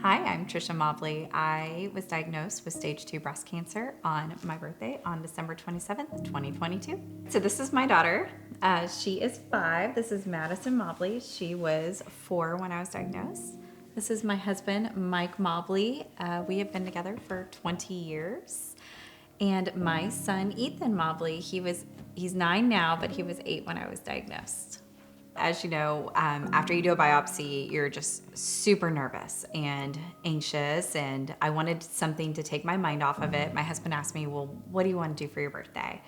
Hi, I'm Trisha Mobley. I was diagnosed with stage 2 breast cancer on my birthday on December 27th, 2022. So this is my daughter. She is 5. This is Madison Mobley. She was 4 when I was diagnosed. This is my husband, Mike Mobley. We have been together for 20 years. And my son, Ethan Mobley, he's 9 now, but he was 8 when I was diagnosed. As you know, after you do a biopsy, you're just super nervous and anxious, and I wanted something to take my mind off of it. My husband asked me, well, what do you want to do for your birthday?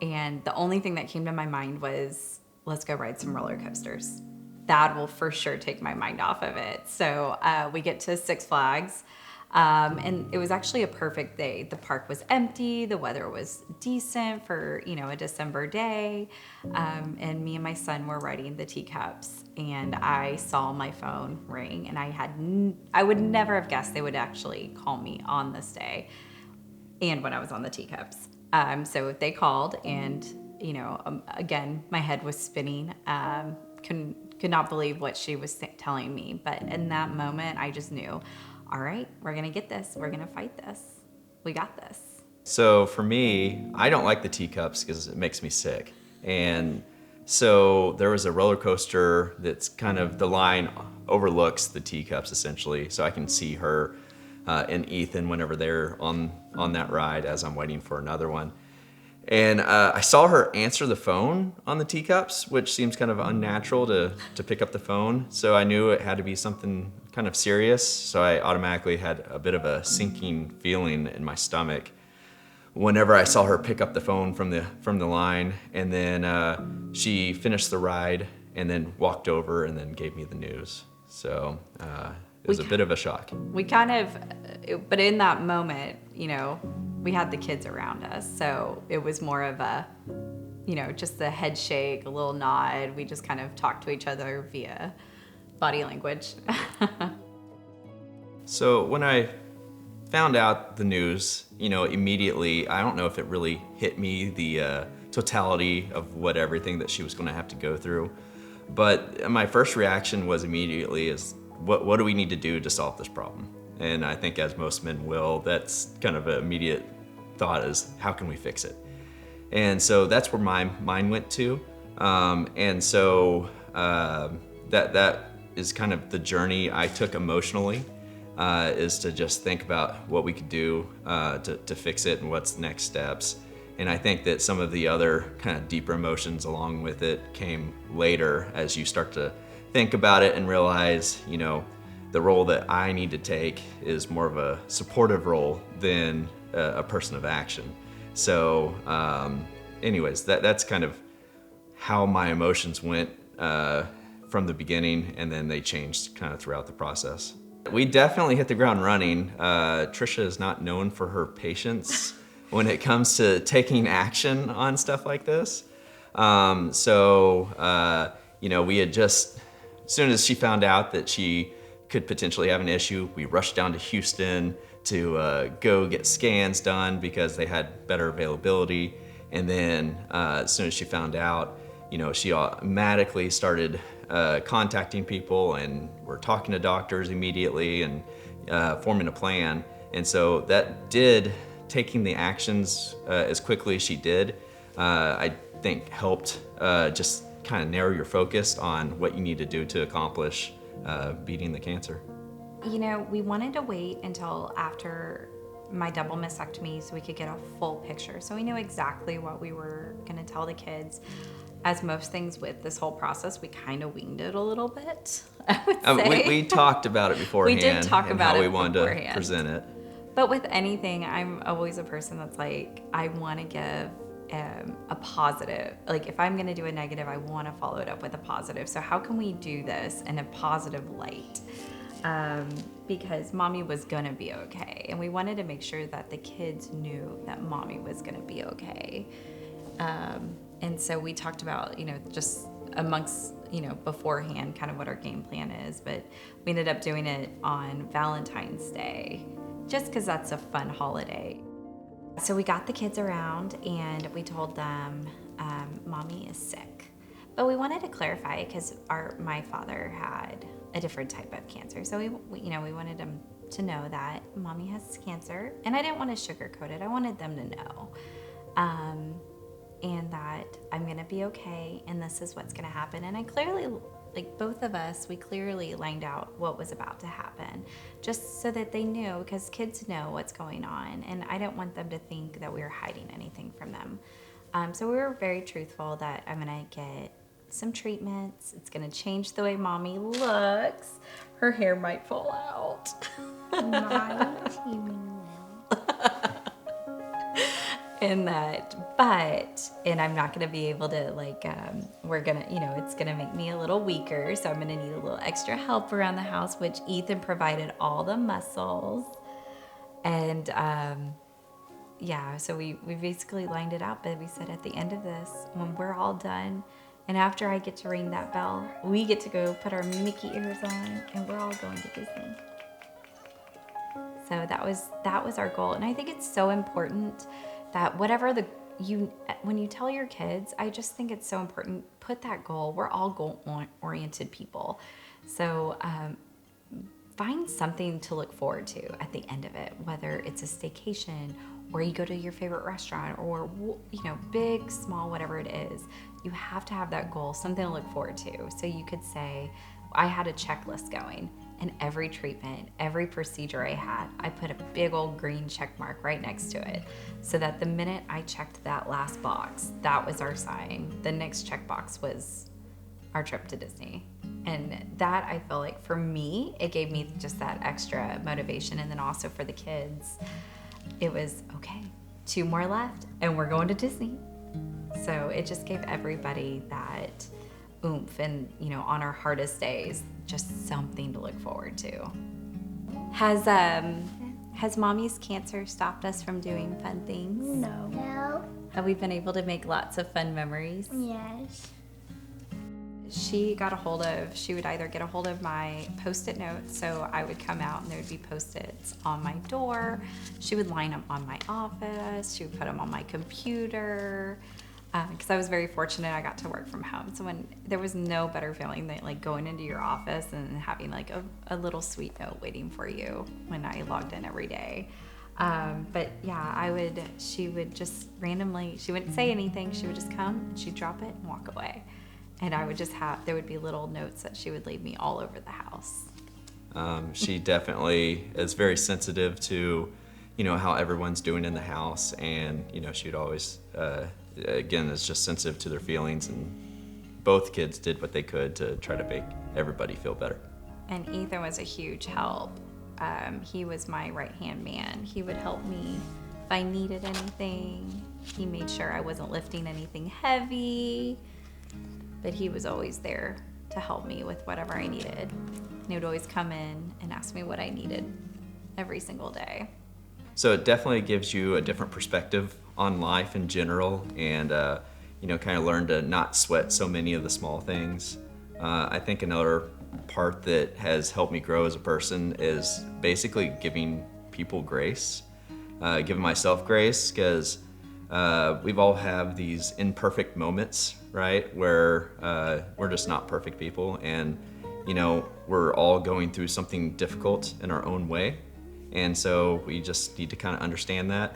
And the only thing that came to my mind was, let's go ride some roller coasters. That will for sure take my mind off of it. So we get to Six Flags. And it was actually a perfect day. The park was empty, the weather was decent for, a December day. And me and my son were riding the teacups, and I saw my phone ring, and I would never have guessed they would actually call me on this day and when I was on the teacups. So they called, and, again, my head was spinning. Could not believe what she was telling me. But in that moment, I just knew, all right, we're gonna get this. We're gonna fight this. We got this. So for me, I don't like the teacups because it makes me sick. And so there was a roller coaster that's kind of, the line overlooks the teacups essentially. So I can see her and Ethan whenever they're on that ride as I'm waiting for another one. And I saw her answer the phone on the teacups, which seems kind of unnatural to pick up the phone. So I knew it had to be something kind of serious. So I automatically had a bit of a sinking feeling in my stomach whenever I saw her pick up the phone from the line. And then she finished the ride and then walked over and then gave me the news. So it was a bit of a shock. But in that moment, we had the kids around us. So it was more of a, just a head shake, a little nod. We just kind of talked to each other via body language. So when I found out the news, immediately, I don't know if it really hit me, the totality of everything that she was going to have to go through. But my first reaction was immediately what do we need to do to solve this problem? And I think as most men will, that's kind of an immediate thought is, how can we fix it? And so that's where my mind went to. And so that is kind of the journey I took emotionally, is to just think about what we could do to fix it and what's the next steps. And I think that some of the other kind of deeper emotions along with it came later as you start to think about it and realize, the role that I need to take is more of a supportive role than a person of action. So anyways, that's kind of how my emotions went from the beginning, and then they changed kind of throughout the process. We definitely hit the ground running. Trisha is not known for her patience when it comes to taking action on stuff like this. We had just, as soon as she found out that she could potentially have an issue, we rushed down to Houston to go get scans done because they had better availability. And then as soon as she found out, she automatically started contacting people, and we're talking to doctors immediately and forming a plan. And so that did, taking the actions as quickly as she did, I think helped just kind of narrow your focus on what you need to do to accomplish beating the cancer. We wanted to wait until after my double mastectomy so we could get a full picture. So we knew exactly what we were going to tell the kids. As most things with this whole process, we kind of winged it a little bit, I would say. We talked about it beforehand. We did talk about how it we wanted beforehand. to present it. But with anything, I'm always a person that's like, I want to give a positive. Like, if I'm going to do a negative, I want to follow it up with a positive. So how can we do this in a positive light? Because mommy was going to be okay. And we wanted to make sure that the kids knew that mommy was going to be okay. And so we talked about, just amongst, beforehand, kind of what our game plan is. But we ended up doing it on Valentine's Day, just because that's a fun holiday. So we got the kids around and we told them, mommy is sick. But we wanted to clarify because my father had a different type of cancer. So we wanted them to know that mommy has cancer, and I didn't want to sugarcoat it. I wanted them to know, and that I'm going to be okay, and this is what's going to happen. And I clearly, like both of us, we clearly lined out what was about to happen, just so that they knew, because kids know what's going on, and I didn't want them to think that we were hiding anything from them. So we were very truthful that I'm going to get some treatments. It's going to change the way mommy looks. Her hair might fall out. Mine too. And I'm not going to be able to it's going to make me a little weaker. So I'm going to need a little extra help around the house, which Ethan provided all the muscles. And, so we basically lined it out, but we said at the end of this, when we're all done, and after I get to ring that bell, we get to go put our Mickey ears on, and we're all going to Disney. So that was our goal. And I think it's so important that when you tell your kids, I just think it's so important, put that goal. We're all goal-oriented people. So find something to look forward to at the end of it, whether it's a staycation or you go to your favorite restaurant or, big, small, whatever it is. You have to have that goal, something to look forward to. So you could say, I had a checklist going, and every treatment, every procedure I had, I put a big old green check mark right next to it, so that the minute I checked that last box, that was our sign. The next check box was our trip to Disney. And that, I feel like, for me, it gave me just that extra motivation. And then also for the kids, it was, okay, 2 more left, and we're going to Disney. So it just gave everybody that oomph, and on our hardest days, just something to look forward to. Has mommy's cancer stopped us from doing fun things? No. Have we been able to make lots of fun memories? Yes. She would either get a hold of my Post-it notes, so I would come out and there would be Post-its on my door. She would line them on my office. She would put them on my computer. Because I was very fortunate, I got to work from home. So when there was no better feeling than like going into your office and having like a little sweet note waiting for you when I logged in every day. But yeah, she would just randomly, she wouldn't say anything. She would just come and she'd drop it and walk away. And I would just there would be little notes that she would leave me all over the house. She definitely is very sensitive to, how everyone's doing in the house. And, she'd always, again, is just sensitive to their feelings. And both kids did what they could to try to make everybody feel better. And Ethan was a huge help. He was my right-hand man. He would help me if I needed anything. He made sure I wasn't lifting anything heavy. But he was always there to help me with whatever I needed. And he would always come in and ask me what I needed every single day. So it definitely gives you a different perspective on life in general, and kind of learn to not sweat so many of the small things. I think another part that has helped me grow as a person is basically giving people grace, giving myself grace, because we've all have these imperfect moments, right? Where we're just not perfect people, and we're all going through something difficult in our own way. And so we just need to kind of understand that.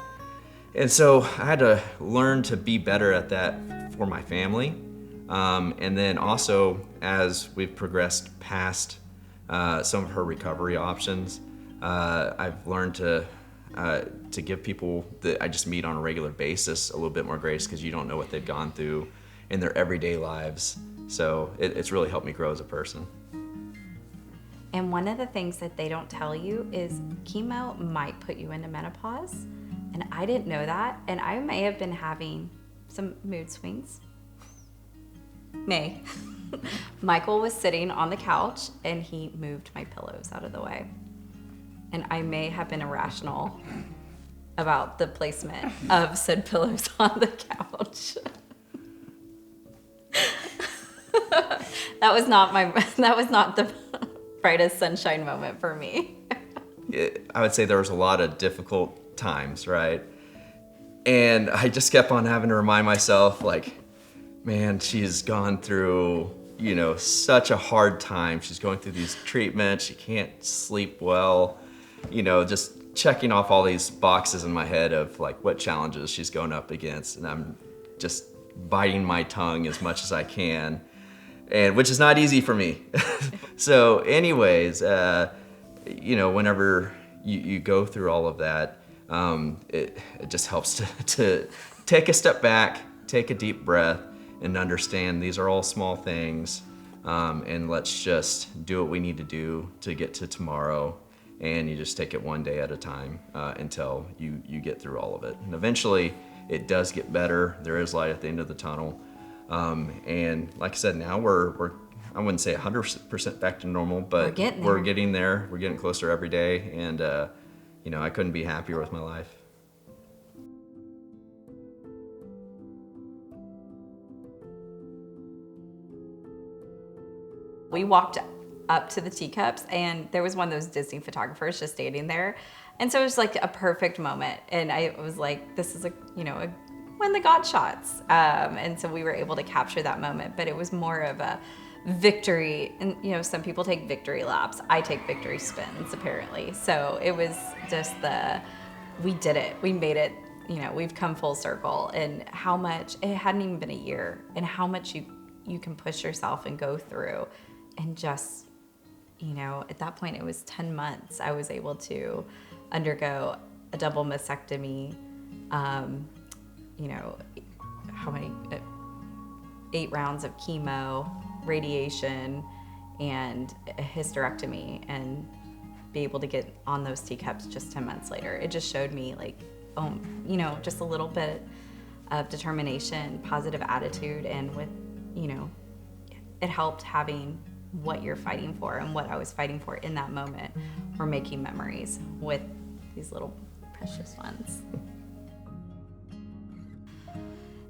And so I had to learn to be better at that for my family. And then also, as we've progressed past some of her recovery options, I've learned to give people that I just meet on a regular basis a little bit more grace, because you don't know what they've gone through in their everyday lives. So it's really helped me grow as a person. And one of the things that they don't tell you is chemo might put you into menopause. And I didn't know that. And I may have been having some mood swings. Michael was sitting on the couch and he moved my pillows out of the way. And I may have been irrational about the placement of said pillows on the couch. That was not the brightest sunshine moment for me. I would say there was a lot of difficult times, right? And I just kept on having to remind myself, like, man, she's gone through, such a hard time. She's going through these treatments. She can't sleep well, just checking off all these boxes in my head of like what challenges she's going up against. And I'm just biting my tongue as much as I can, and which is not easy for me. So anyways, whenever you go through all of that, it just helps to take a step back, take a deep breath, and understand these are all small things, and let's just do what we need to do to get to tomorrow, and you just take it one day at a time until you get through all of it. And eventually, it does get better. There is light at the end of the tunnel, and like I said, now we're I wouldn't say 100% back to normal, but we're getting there. We're getting closer every day, and I couldn't be happier with my life. We walked up to the teacups, and there was one of those Disney photographers just standing there. And so it was like a perfect moment. And I was like, this is when the God shots. And so we were able to capture that moment, but it was more of a victory. And, some people take victory laps. I take victory spins, apparently. So it was just we did it. We made it. We've come full circle, and how much, it hadn't even been a year, and how much you can push yourself and go through. And just, at that point, it was 10 months. I was able to undergo a double mastectomy, how many, 8 rounds of chemo, radiation, and a hysterectomy, and be able to get on those teacups just 10 months later. It just showed me just a little bit of determination, positive attitude, and with, it helped having what you're fighting for, and what I was fighting for in that moment were making memories with these little precious ones.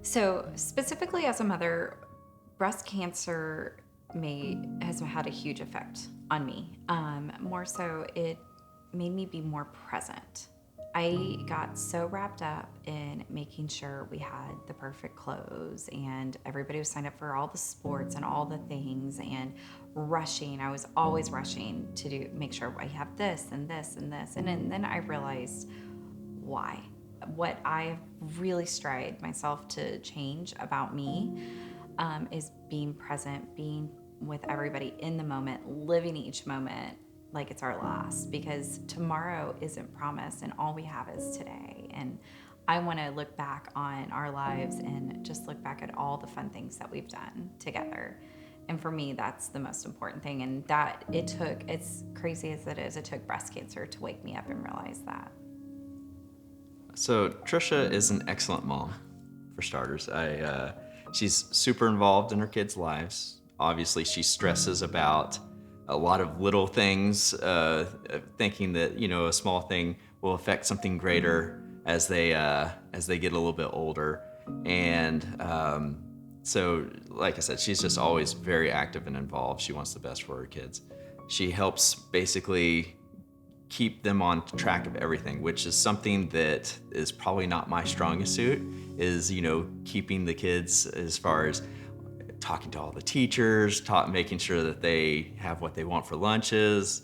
So specifically as a mother, breast cancer has had a huge effect on me. More so, it made me be more present. I got so wrapped up in making sure we had the perfect clothes, and everybody was signed up for all the sports and all the things, and rushing. I was always rushing to make sure I have this and this and this. And then I realized why. What I really strive myself to change about me is being present, being with everybody in the moment, living each moment like it's our last, because tomorrow isn't promised, and all we have is today. And I want to look back on our lives and just look back at all the fun things that we've done together. And for me, that's the most important thing. And that it's crazy as it is, it took breast cancer to wake me up and realize that. So Trisha is an excellent mom, for starters. She's super involved in her kids' lives. Obviously, she stresses about a lot of little things, thinking that a small thing will affect something greater as they get a little bit older. And so, like I said, she's just always very active and involved. She wants the best for her kids. She helps basically keep them on track of everything, which is something that is probably not my strongest suit, is keeping the kids, as far as talking to all the teachers, making sure that they have what they want for lunches,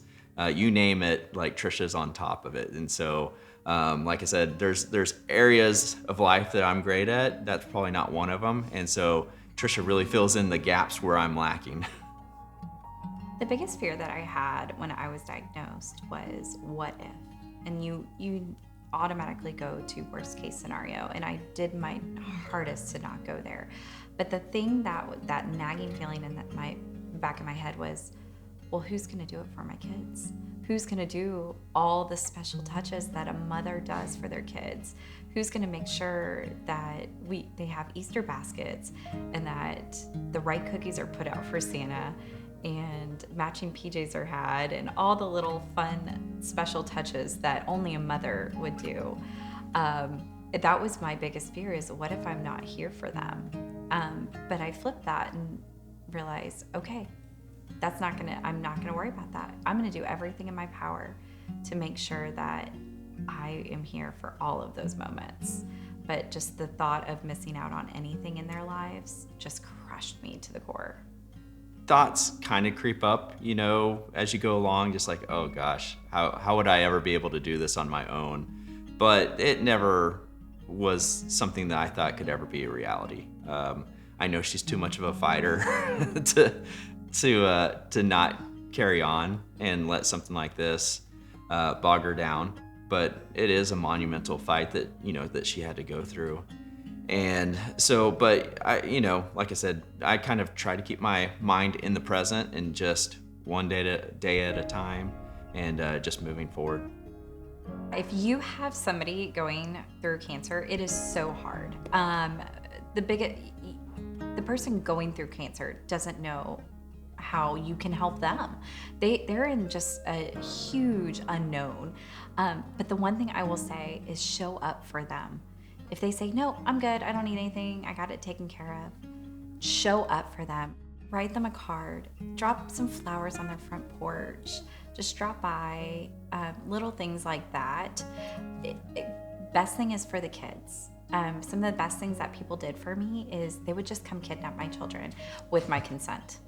you name it, like Trisha's on top of it. And so, like I said, there's areas of life that I'm great at. That's probably not one of them. And so Trisha really fills in the gaps where I'm lacking. The biggest fear that I had when I was diagnosed was, what if? And you automatically go to worst case scenario. And I did my hardest to not go there. But the thing that nagging feeling in my back of my head was, well, who's gonna do it for my kids? Who's gonna do all the special touches that a mother does for their kids? Who's gonna make sure that they have Easter baskets, and that the right cookies are put out for Santa, and matching PJs are had, and all the little fun special touches that only a mother would do? That was my biggest fear, is what if I'm not here for them? But I flipped that and realized, okay, I'm not gonna worry about that. I'm gonna do everything in my power to make sure that I am here for all of those moments. But just the thought of missing out on anything in their lives just crushed me to the core. thoughts kind of creep up, you know, as you go along, just like, oh gosh, how would I ever be able to do this on my own? But it never was something that I thought could ever be a reality. I know she's too much of a fighter to not carry on and let something like this bog her down. But it is a monumental fight that, you know, that she had to go through. And so, but I, you know, like I said, I kind of try to keep my mind in the present and just one day at a time, and just moving forward. If you have somebody going through cancer, it is so hard. The person going through cancer doesn't know how you can help them. They're in just a huge unknown. But the one thing I will say is show up for them. If they say, no, I'm good, I don't need anything, I got it taken care of, show up for them. Write them a card, drop some flowers on their front porch, just drop by, little things like that. Best thing is for the kids. Some of the best things that people did for me is they would just come kidnap my children with my consent.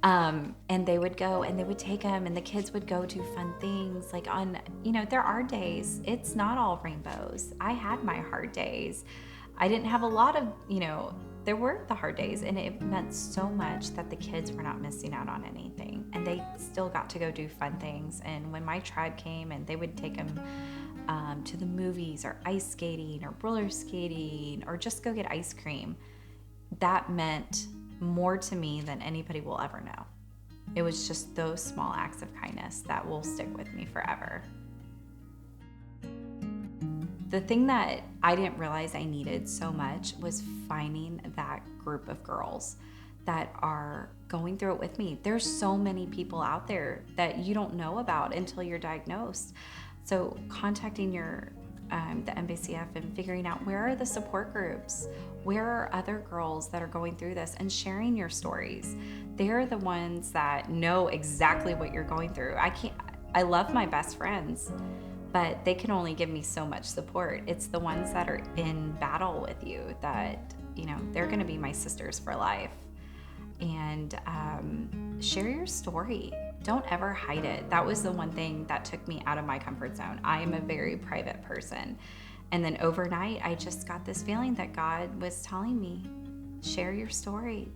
And they would go and they would take them, and the kids would go do fun things like on, you know, there are days, it's not all rainbows. I had my hard days. I didn't have a lot of, you know, there were the hard days, and it meant so much that the kids were not missing out on anything, and they still got to go do fun things. And when my tribe came and they would take them to the movies or ice skating or roller skating or just go get ice cream, that meant more to me than anybody will ever know. It was just those small acts of kindness that will stick with me forever. The thing that I didn't realize I needed so much was finding that group of girls that are going through it with me. There's so many people out there that you don't know about until you're diagnosed. So contacting the NBCF and figuring out where are the support groups, where are other girls that are going through this, and sharing your stories. They're the ones that know exactly what you're going through. I love my best friends, but they can only give me so much support. It's the ones that are in battle with you that, you know, they're gonna be my sisters for life. And share your story. Don't ever hide it. That was the one thing that took me out of my comfort zone. I am a very private person. And then overnight, I just got this feeling that God was telling me, share your story,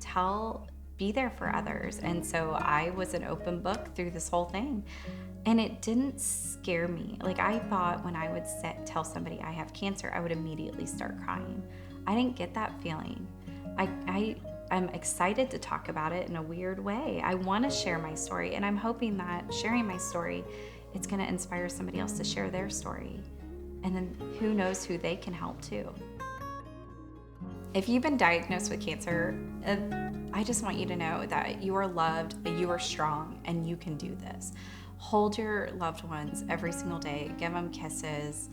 be there for others. And so I was an open book through this whole thing. And it didn't scare me. Like, I thought when I would tell somebody I have cancer, I would immediately start crying. I didn't get that feeling. I'm excited to talk about it in a weird way. I want to share my story, and I'm hoping that sharing my story, it's going to inspire somebody else to share their story. And then who knows who they can help too. If you've been diagnosed with cancer, I just want you to know that you are loved, that you are strong, and you can do this. Hold your loved ones every single day, give them kisses,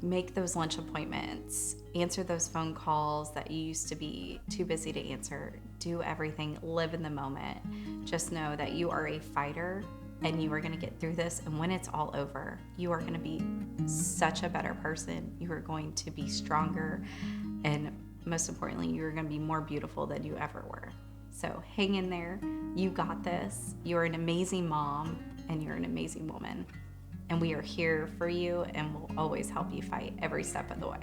make those lunch appointments, answer those phone calls that you used to be too busy to answer, do everything, live in the moment. Just know that you are a fighter and you are going to get through this. And when it's all over, you are going to be such a better person. You are going to be stronger. And most importantly, you are going to be more beautiful than you ever were. So hang in there. You got this. You're an amazing mom and you're an amazing woman. And we are here for you and will always help you fight every step of the way.